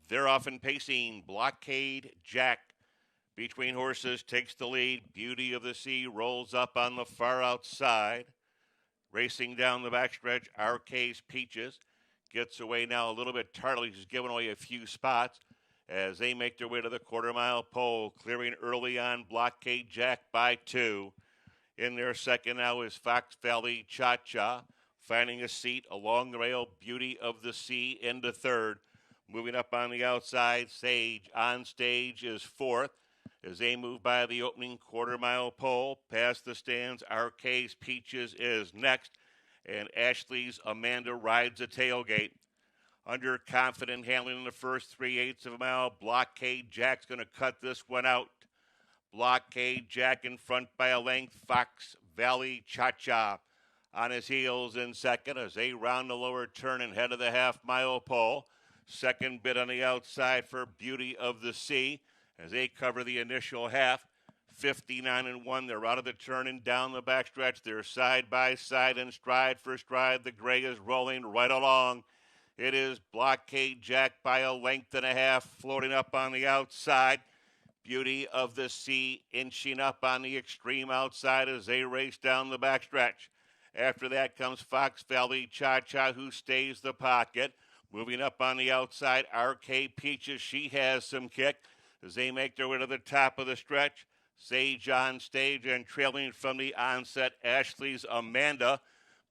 They're off and pacing. Blockade Jack between horses takes the lead. Beauty of the Sea rolls up on the far outside. Racing down the backstretch, RK's Peaches gets away now a little bit tardily. She's given away a few spots as they make their way to the quarter-mile pole, clearing early on Blockade Jack by 2. In their second now is Fox Valley Cha-Cha, finding a seat along the rail. Beauty of the Sea into third. Moving up on the outside, Sage on stage is fourth as they move by the opening quarter-mile pole. Past the stands, RK's Peaches is next, and Ashley's Amanda rides the tailgate. Under confident handling in the first 3/8 of a mile, Blockade Jack's going to cut this one out. Blockade Jack in front by a length. Fox Valley Cha-Cha on his heels in second as they round the lower turn and head of the half-mile pole. Second bit on the outside for Beauty of the Sea as they cover the initial half. 59-1. They're out of the turn and down the backstretch. They're side by side and stride for stride. The gray is rolling right along. It is Blockade Jack by a length and a half, floating up on the outside. Beauty of the Sea inching up on the extreme outside as they race down the backstretch. After that comes Fox Valley Cha-Cha, who stays the pocket. Moving up on the outside, RK Peaches, she has some kick as they make their way to the top of the stretch. Sage on stage and trailing from the onset, Ashley's Amanda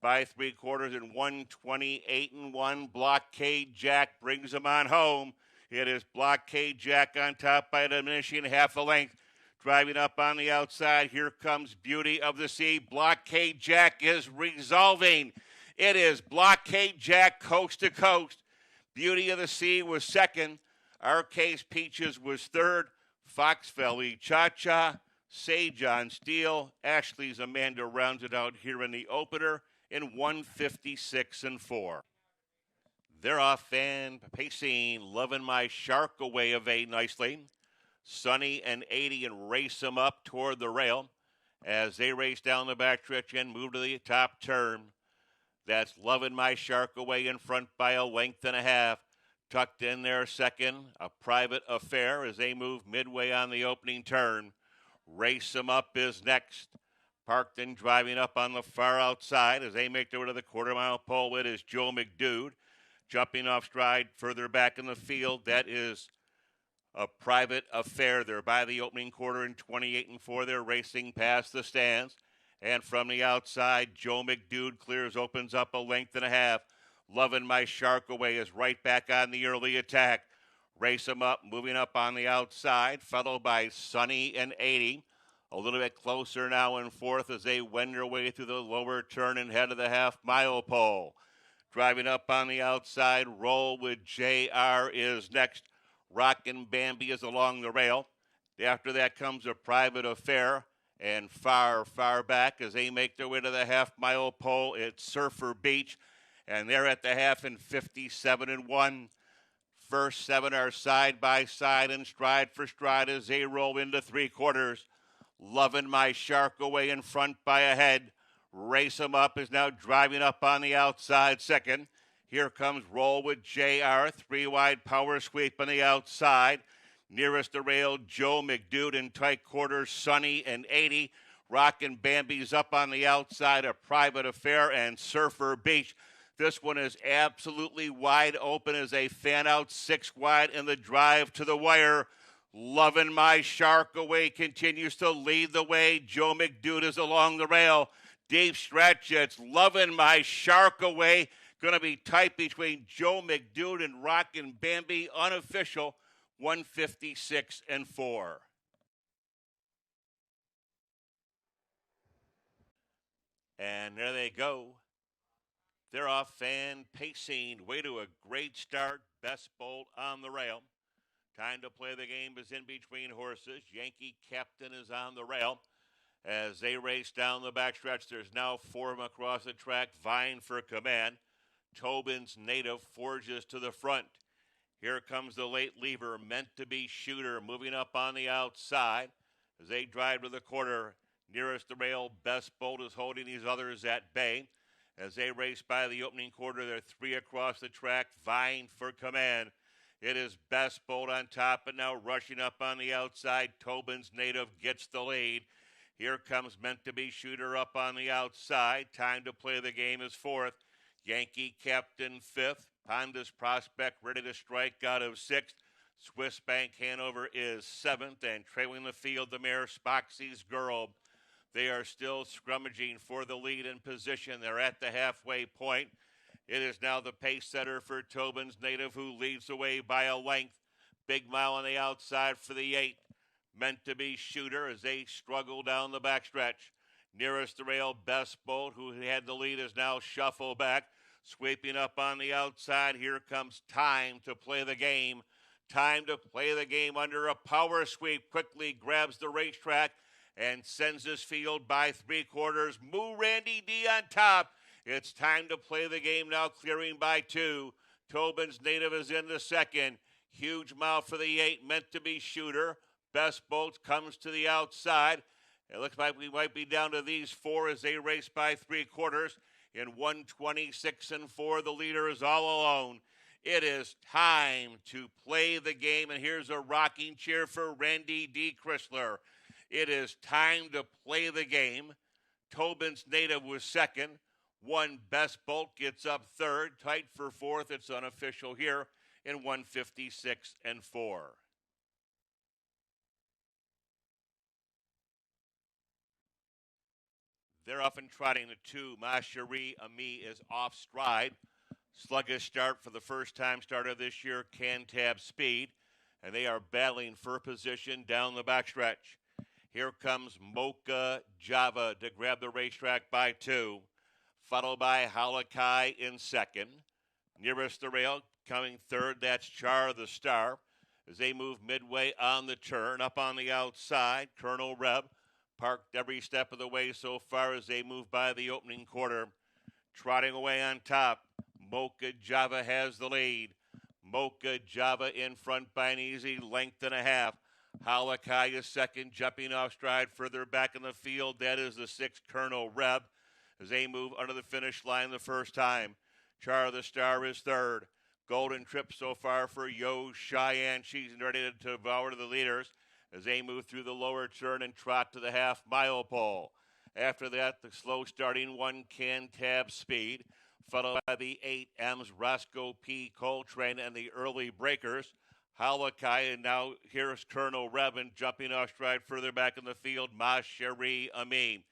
by 3/4 and 128-1. Blockade Jack brings them on home. It is Blockade Jack on top by a diminishing half a length. Driving up on the outside, here comes Beauty of the Sea. Blockade Jack is resolving. It is Blockade Jack coast to coast. Beauty of the Sea was second. RK's Peaches was third. Fox Valley Cha-Cha, Sage on Steel, Ashley's Amanda rounds it out here in the opener in 156-4. They're off and pacing, loving my shark away evade nicely. Sunny and 80 and race them up toward the rail as they race down the backstretch and move to the top turn. That's loving my shark away in front by a length and a half. Tucked in there second, a private affair as they move midway on the opening turn. Race them up is next. Parked and driving up on the far outside as they make their way to the quarter-mile pole. It is Joe McDude. Jumping off stride further back in the field, that is a private affair. They're by the opening quarter in 28-4. They're racing past the stands. And from the outside, Joe McDude clears, opens up a length and a half. Loving My Shark Away is right back on the early attack. Race them up, moving up on the outside, followed by Sunny and 80. A little bit closer now in fourth as they wend their way through the lower turn and head of the half-mile pole. Driving up on the outside, Roll with JR is next. Rockin' Bambi is along the rail. After that comes a private affair. And far, far back as they make their way to the half-mile pole, it's Surfer Beach. And they're at the half in 57-1. First seven are side by side and stride for stride as they roll into three quarters. Loving My Shark Away in front by a head. Race 'em Up is now driving up on the outside second. Here comes Roll with JR. Three wide power sweep on the outside. Nearest the rail, Joe McDude in tight quarters, Sunny and 80. Rockin' Bambi's up on the outside, a private affair, and Surfer Beach. This one is absolutely wide open as they fan out six wide in the drive to the wire. Loving My Shark Away continues to lead the way. Joe McDude is along the rail. Deep stretch, it's Loving My Shark Away. Going to be tight between Joe McDude and Rockin' Bambi, unofficial. 156-4. And there they go. They're off and pacing. Way to a great start. Best bolt on the rail. Time to play the game is in between horses. Yankee Captain is on the rail. As they race down the backstretch, there's now four of them across the track vying for command. Tobin's Native forges to the front. Here comes the late lever, Meant to Be Shooter, moving up on the outside as they drive to the quarter. Nearest the rail, Best Bolt is holding these others at bay. As they race by the opening quarter, they're three across the track, vying for command. It is Best Bolt on top, and now rushing up on the outside. Tobin's Native gets the lead. Here comes Meant to Be Shooter up on the outside. Time to Play the Game is fourth. Yankee Captain fifth. Panda's Prospect ready to strike out of sixth. Swiss Bank Hanover is seventh, and trailing the field, the mare Spoxy's Girl. They are still scrummaging for the lead in position. They're at the halfway point. It is now the pace setter for Tobin's Native, who leads the way by a length. Big Mile on the outside for the 8. Meant to Be Shooter as they struggle down the backstretch. Nearest the rail, Best Bolt, who had the lead, is now shuffled back. Sweeping up on the outside, here comes Time to Play the Game. Time to Play the Game under a power sweep. Quickly grabs the racetrack and sends this field by 3/4. Moo Randy D on top. It's Time to Play the Game now, clearing by 2. Tobin's Native is in the second. Huge Mile for the 8, Meant to Be Shooter. Best Bolt comes to the outside. It looks like we might be down to these 4 as they race by 3/4. In 1:26 and 4, the leader is all alone. It is Time to Play the Game, and here's a rocking cheer for Randy D. Chrysler. It is Time to Play the Game. Tobin's Native was second. 1 Best Bolt gets up third. Tight for fourth. It's unofficial here in 1:56 and 4. They're off and trotting. The 2, Ma Cherie Ami, is off stride. Sluggish start for the first time starter this year, Cantab Speed, and they are battling for position down the backstretch. Here comes Mocha Java to grab the racetrack by 2, followed by Halakai in second. Nearest the rail, coming third, that's Char the Star. As they move midway on the turn, up on the outside, Colonel Reb parked every step of the way so far as they move by the opening quarter. Trotting away on top, Mocha Java has the lead. Mocha Java in front by an easy length and a half. Halakai is second, jumping off stride further back in the field. That is the 6, Colonel Reb, as they move under the finish line the first time. Char the Star is third. Golden Trip so far for Yo Cheyenne. She's ready to devour the leaders as they move through the lower turn and trot to the half-mile pole. After that, the slow starting 1, Cantab Speed, followed by the 8, M's Roscoe P. Coltrane and the early breakers. Halakai, and now here's Colonel Revin jumping off stride further back in the field, Ma Cherie Ami.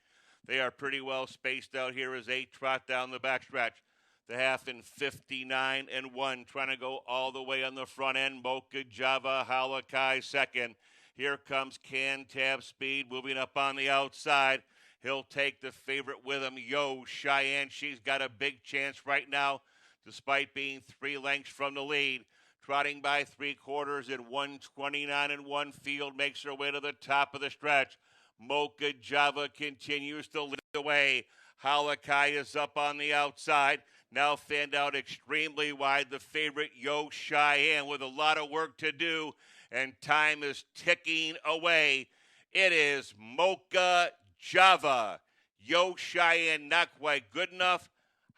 They are pretty well spaced out here as they trot down the backstretch. The half in 59 and 1, trying to go all the way on the front end. Mocha Java, Halakai second. Here comes Cantab Speed moving up on the outside. He'll take the favorite with him, Yo Cheyenne. She's got a big chance right now, despite being 3 lengths from the lead. Trotting by 3/4 in 1:29 and 1. Field makes her way to the top of the stretch. Mocha Java continues to lead the way. Halakai is up on the outside. Now fanned out extremely wide. The favorite, Yo Cheyenne, with a lot of work to do, and time is ticking away. It is Mocha Java. Yo Cheyenne not quite good enough.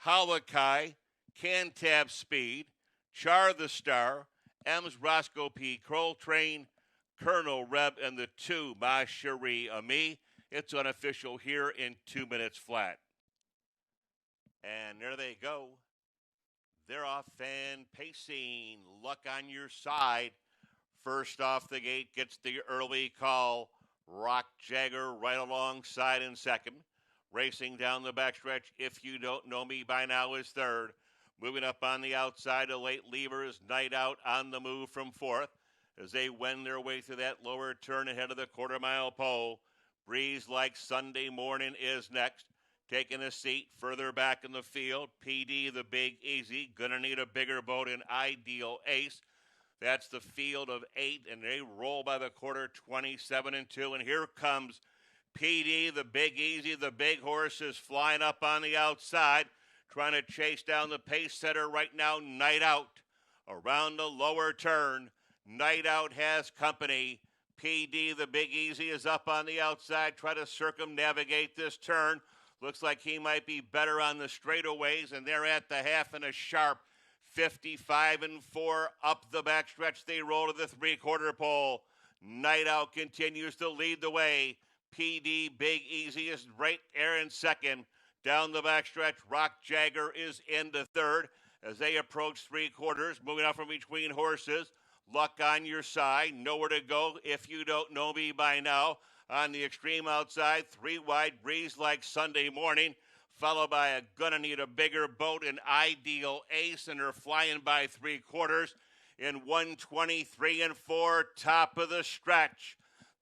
Halakai, Cantab Speed, Char the Star, M's Roscoe P. Coltrane, Colonel Reb, and the 2, Ma Cherie Ami. It's unofficial here in 2 minutes flat. And there they go. They're off and pacing. Luck on your side. First off the gate gets the early call. Rock Jagger right alongside in second. Racing down the backstretch, If You Don't Know Me by Now, is third. Moving up on the outside, a late lever is Night Out on the move from fourth as they wend their way through that lower turn ahead of the quarter-mile pole. Breeze Like Sunday Morning is next. Taking a seat further back in the field, PD the Big Easy. Gonna need a bigger boat in Ideal Ace. That's the field of 8, and they roll by the quarter 27 and 2. And here comes PD the Big Easy. The big horse is flying up on the outside, trying to chase down the pace setter right now, Night Out. Around the lower turn, Night Out has company. PD the Big Easy is up on the outside, try to circumnavigate this turn. Looks like he might be better on the straightaways, and they're at the half in a sharp 55-4 up the backstretch. They roll to the three-quarter pole. Night Out continues to lead the way. PD Big Easy is right there in second. Down the backstretch, Rock Jagger is into third as they approach three quarters. Moving out from between horses. Luck on your side. Nowhere to go if you don't know me by now. On the extreme outside, three wide, Breeze Like Sunday Morning, followed by a Gonna Need a Bigger Boat, an Ideal Ace, and they're flying by three quarters in 123-4, top of the stretch.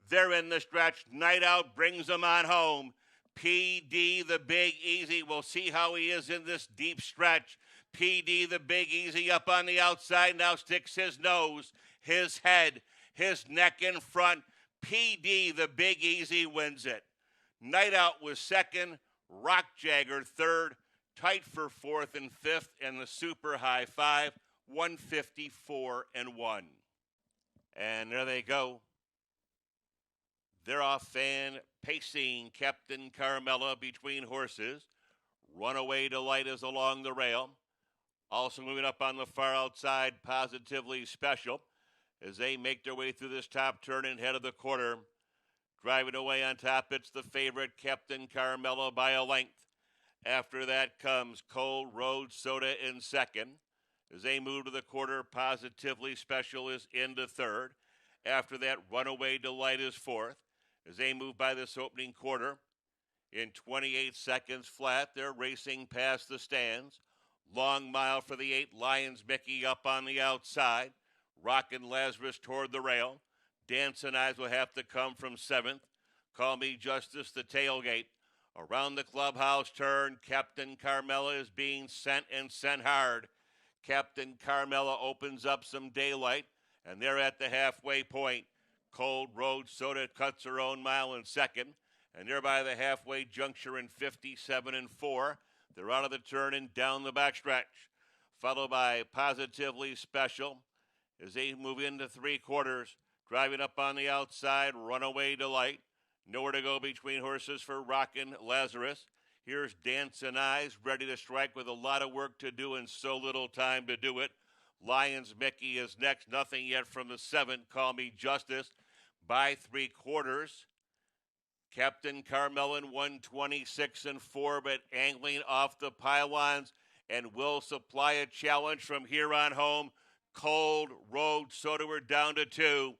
They're in the stretch. Night Out brings them on home. PD, the Big Easy, we'll see how he is in this deep stretch. PD, the Big Easy, up on the outside, now sticks his nose, his head, his neck in front. PD, the Big Easy, wins it. Night Out was second, Rock Jagger third, tight for fourth and fifth, and the Super High Five, 154-1. And there they go. They're off and pacing Captain Carmella between horses. Runaway Delight is along the rail. Also moving up on the far outside, Positively Special, as they make their way through this top turn and head of the quarter. Driving away on top, it's the favorite, Captain Carmella, by a length. After that comes Cold Road Soda in second. As they move to the quarter, Positively Special is into third. After that, Runaway Delight is fourth. As they move by this opening quarter, in 28 seconds flat, they're racing past the stands. Long Mile for the 8, Lions Mickey up on the outside. Rockin' Lazarus toward the rail. Dancing Eyes will have to come from 7th. Call Me Justice, the tailgate. Around the clubhouse turn, Captain Carmella is being sent and sent hard. Captain Carmella opens up some daylight, and they're at the halfway point. Cold Road Soda cuts her own mile in second, and they're by the halfway juncture in 57-4. They're out of the turn and down the backstretch, followed by Positively Special as they move into three quarters. Driving up on the outside, Runaway Delight. Nowhere to go between horses for Rockin' Lazarus. Here's Dancing Eyes, ready to strike with a lot of work to do and so little time to do it. Lions Mickey is next. Nothing yet from the 7, Call Me Justice. By three quarters, Captain Carmella 126-4, but angling off the pylons and will supply a challenge from here on home. Cold Road Soda, we're down to 2.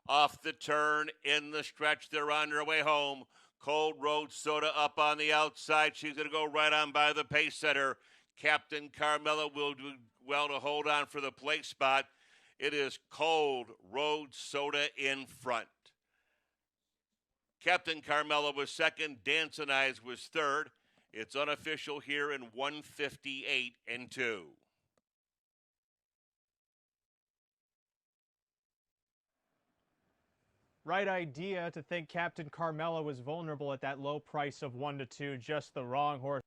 Off the turn in the stretch, they're on their way home. Cold Road Soda up on the outside. She's going to go right on by the pace setter. Captain Carmella will do well to hold on for the place spot. It is Cold Road Soda in front. Captain Carmella was second. Dancing Eyes was third. It's unofficial here in 158-2. Right idea to think Captain Carmella was vulnerable at that low price of 1-2. Just the wrong horse.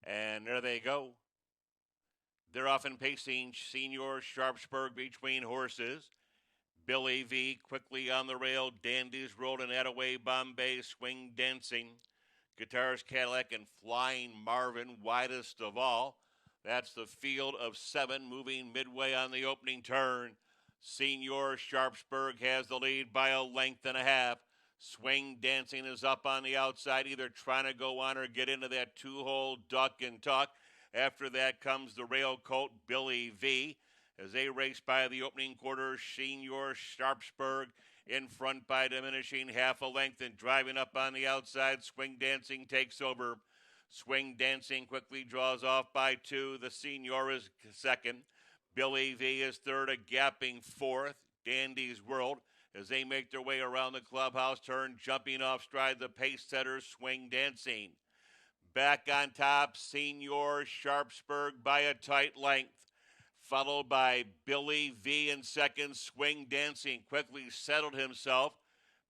And there they go. They're off and pacing Senior Sharpsburg between horses. Billy V quickly on the rail. Dandies rolled and Attaway Bombay swing dancing. Guitars Cadillac and Flying Marvin widest of all. That's the field of 7 moving midway on the opening turn. Senior Sharpsburg has the lead by a length and a half. Swing Dancing is up on the outside, either trying to go on or get into that two-hole duck and tuck. After that comes the rail colt Billy V. As they race by the opening quarter, Senior Sharpsburg in front by diminishing half a length, and driving up on the outside, Swing Dancing takes over. Swing Dancing quickly draws off by 2. The Senior is second. Billy V is third, a gapping fourth. Dandy's World as they make their way around the clubhouse turn, jumping off stride the pace setter Swing Dancing. Back on top, Senior Sharpsburg by a tight length, followed by Billy V in second. Swing Dancing quickly settled himself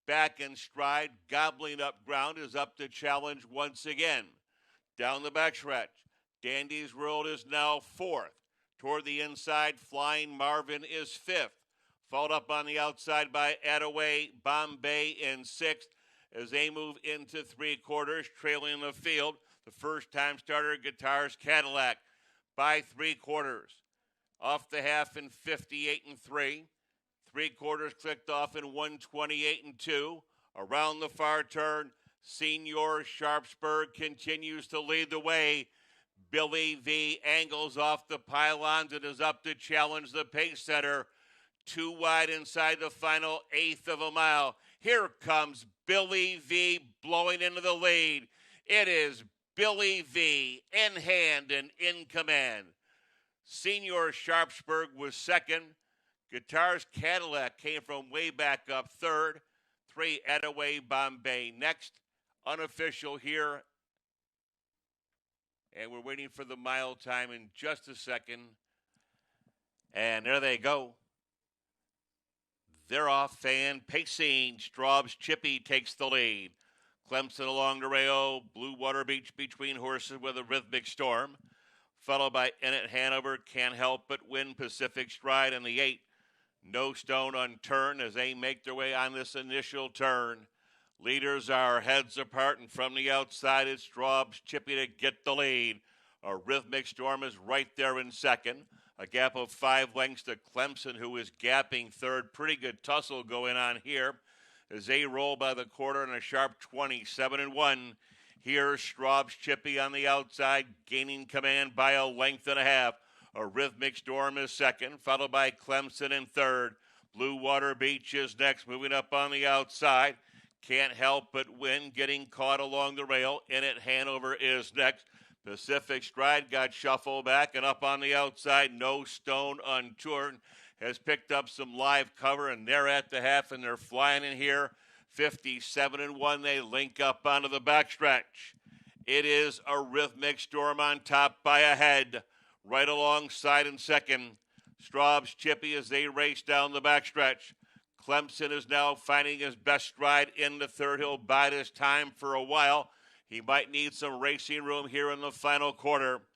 back in stride. Gobbling Up Ground is up to challenge once again. Down the backstretch, Dandy's World is now fourth. Toward the inside, Flying Marvin is fifth. Followed up on the outside by Attaway Bombay in sixth. As they move into three quarters, trailing the field, the first-time starter Guitars Cadillac by three quarters. Off the half in 58-3. 3/4 clicked off in 128-2. Around the far turn, Senior Sharpsburg continues to lead the way. Billy V angles off the pylons and is up to challenge the pace setter. 2 wide inside the final 1/8 of a mile. Here comes Billy V blowing into the lead. It is Billy V in hand and in command. Senior Sharpsburg was second. Guitars Cadillac came from way back up third. 3 Attaway Bombay next. Unofficial here. And we're waiting for the mile time in just a second. And there they go. They're off, fan pacing. Straub's Chippy takes the lead. Clemson along the rail. Blue Water Beach between horses with a rhythmic storm. Followed by Enid Hanover, Can't Help But Win, Pacific Stride, and the 8. No Stone Unturned as they make their way on this initial turn. Leaders are heads apart, and from the outside it's Straub's Chippy to get the lead. A rhythmic storm is right there in second. A gap of 5 lengths to Clemson, who is gapping third. Pretty good tussle going on here as they roll by the quarter in a sharp 27-1. Here's Straub's Chippy on the outside, gaining command by a length and a half. A rhythmic storm is second, followed by Clemson in third. Blue Water Beach is next, moving up on the outside. Can't Help But Win, getting caught along the rail. Enid Hanover is next. Pacific Stride got shuffled back, and up on the outside, No Stone Unturned has picked up some live cover, and they're at the half, and they're flying in here. 57-1, they link up onto the backstretch. It is a rhythmic storm on top by a head. Right alongside in second, Straub's Chippy as they race down the backstretch. Clemson is now finding his best stride in the third. He'll bide his time for a while. He might need some racing room here in the final quarter.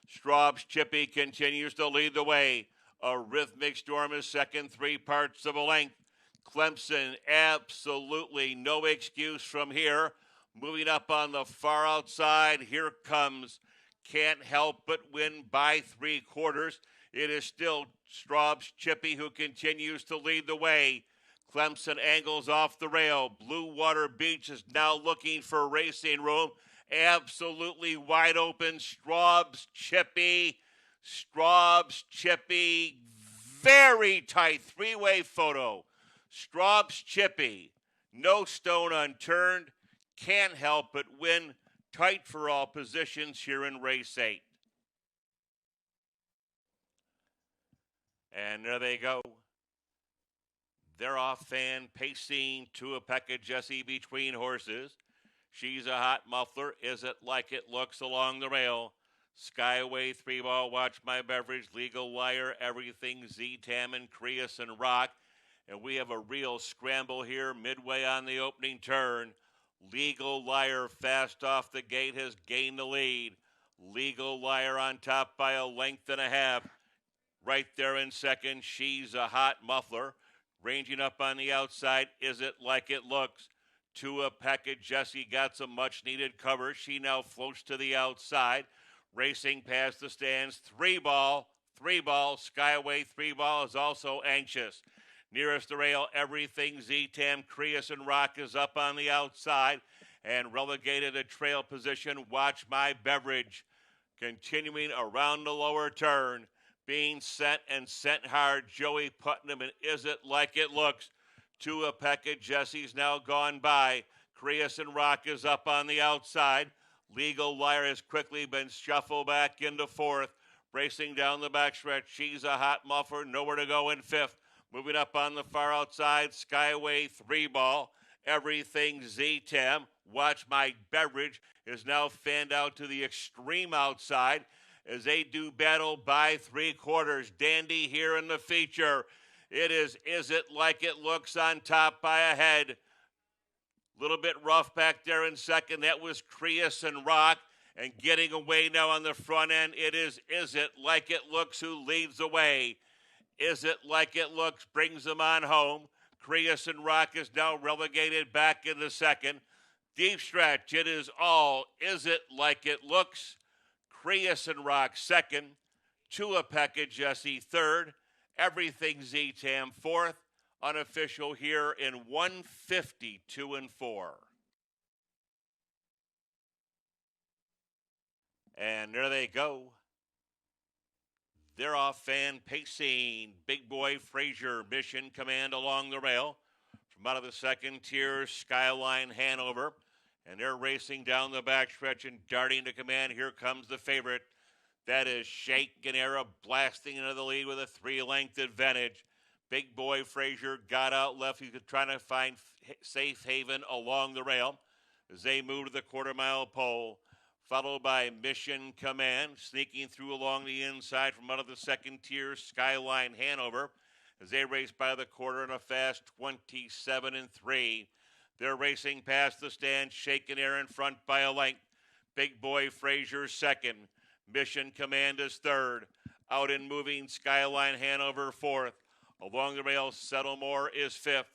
Straub's Chippy continues to lead the way. A rhythmic storm is second, 3 parts of a length. Clemson, absolutely no excuse from here. Moving up on the far outside, here comes Can't Help But Win by 3/4. It is still Straub's Chippy who continues to lead the way. Clemson angles off the rail. Blue Water Beach is now looking for racing room. Absolutely wide open. Straub's Chippy. Very tight 3-way photo. Straub's Chippy. No Stone Unturned. Can't Help But Win. Tight for all positions here in race 8. And there they go. They're off, fan pacing to a peck of Jesse between horses. She's a Hot Muffler. Is It Like It Looks along the rail. Skyway, 3-ball, Watch My Beverage, Legal Liar, Everything, Z-Tam, and Creus and Rock. And we have a real scramble here midway on the opening turn. Legal Liar fast off the gate has gained the lead. Legal Liar on top by a length and a half. Right there in second, She's a Hot Muffler. Ranging up on the outside, Is It Like It Looks? To a package, Jesse got some much-needed cover. She now floats to the outside. Racing past the stands. 3-ball, Skyway 3-ball is also anxious. Nearest the rail, Everything, Z-Tam, Creus, and Rock is up on the outside. And relegated to trail position, Watch My Beverage. Continuing around the lower turn. Being sent and sent hard, Joey Putnam, and Is It Like It Looks? To a package, Jesse's now gone by. Creus and Rock is up on the outside. Legal Liar has quickly been shuffled back into fourth. Racing down the backstretch, She's a Hot Muffler, nowhere to go in fifth. Moving up on the far outside, Skyway 3-ball. Everything, Z-Tam. Watch My Beverage is now fanned out to the extreme outside as they do battle by 3/4. Dandy here in the feature. Is It Like It Looks on top by a head. Little bit rough back there in second. That was Creus and Rock. And getting away now on the front end, it is It Like It Looks who leads the way. Is It Like It Looks brings them on home. Creus and Rock is now relegated back in the second. Deep stretch, it is all Is It Like It Looks. Creus and Rock second. Tua Pekka Jesse third. Everything Z-Tam fourth. Unofficial here in 150, 2 and 4. And there they go. They're off fan pacing. Big Boy Frazier, Mission Command along the rail. From out of the second tier, Skyline Hanover. And they're racing down the backstretch and darting to command. Here comes the favorite. That is Shaken Era blasting into the lead with a 3-length advantage. Big Boy Frazier got out left. He was trying to find safe haven along the rail as they move to the quarter-mile pole, followed by Mission Command, sneaking through along the inside from out of the second tier, Skyline Hanover, as they race by the quarter in a fast 27-3. They're racing past the stand, Shaken Air in front by a length. Big Boy Frazier second. Mission Command is third. Out and moving, Skyline Hanover fourth. Along the rail, Settlemore is fifth.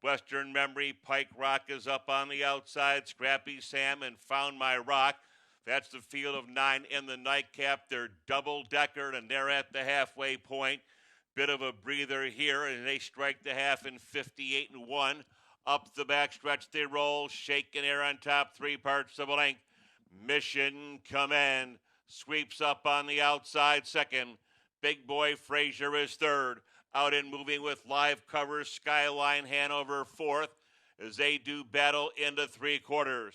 Western Memory, Pike Rock is up on the outside. Scrappy Sam and Found My Rock. That's the field of 9 in the nightcap. They're double-deckered, and they're at the halfway point. Bit of a breather here, and they strike the half in 58-1. Up the backstretch they roll. Shaken Air on top, 3 parts of a length. Mission Command sweeps up on the outside second. Big Boy Frazier is third. Out and moving with live covers, Skyline Hanover fourth as they do battle into 3/4.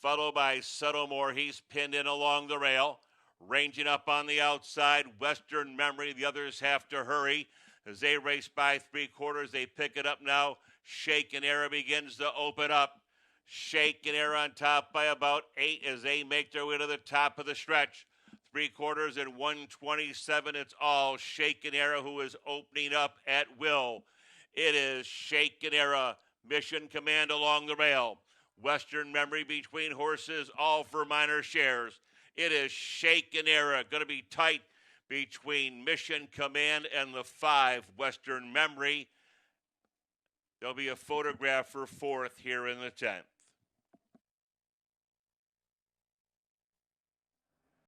Followed by Settlemore. He's pinned in along the rail. Ranging up on the outside, Western Memory. The others have to hurry as they race by 3/4. They pick it up now. Shaken Air begins to open up. Shaken Air on top by about 8 as they make their way to the top of the stretch. 3/4 and 127. It's all Shaken Era who is opening up at will. It is Shaken Era. Mission Command along the rail. Western Memory between horses, all for minor shares. It is Shaken Era. Going to be tight between Mission Command and the 5 Western Memory. There'll be a photograph for fourth here in the 10th.